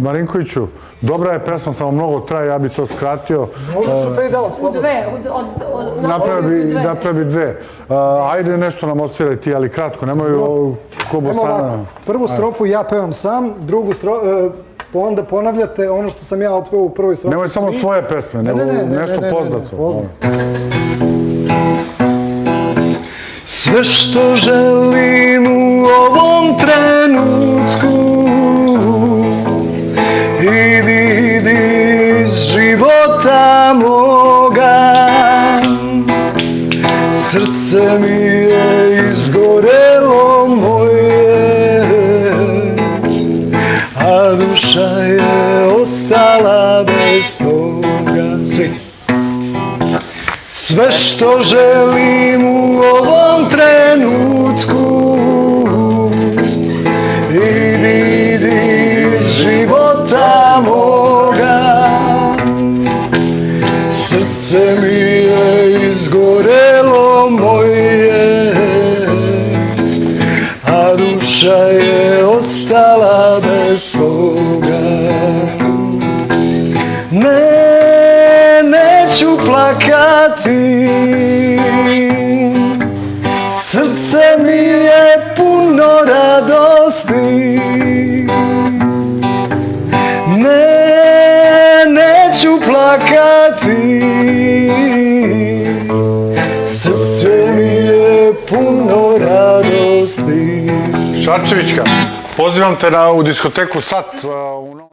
Marinkoviću, dobra je pesma, samo mnogo traje, ja bi to skratio. Možeš u fade out, slobodno. U dve. Napravi dve. Ajde nešto nam osviraj ti, ali kratko, nemoj ko Bosana. Prvu strofu ja pevam sam, drugu strofu, onda ponavljate ono što sam ja otpeo u prvoj strofi. Nemoj samo svoje pesme, nego nešto poznato. Sve što želim u ovom trenutku, idi iz života moga. Srce mi je izgorelo moje, a duša je ostala bez svoga. Svi. Sve što želim u ovom trenutku, idi iz života moga. Srce mi je izgorelo moje, a duša je ostala bez svoga. Neću plakati, srce mi je puno radosti. Neću plakati, srce mi je puno radosti. Šarčevićka, pozivam te u diskoteku Sat.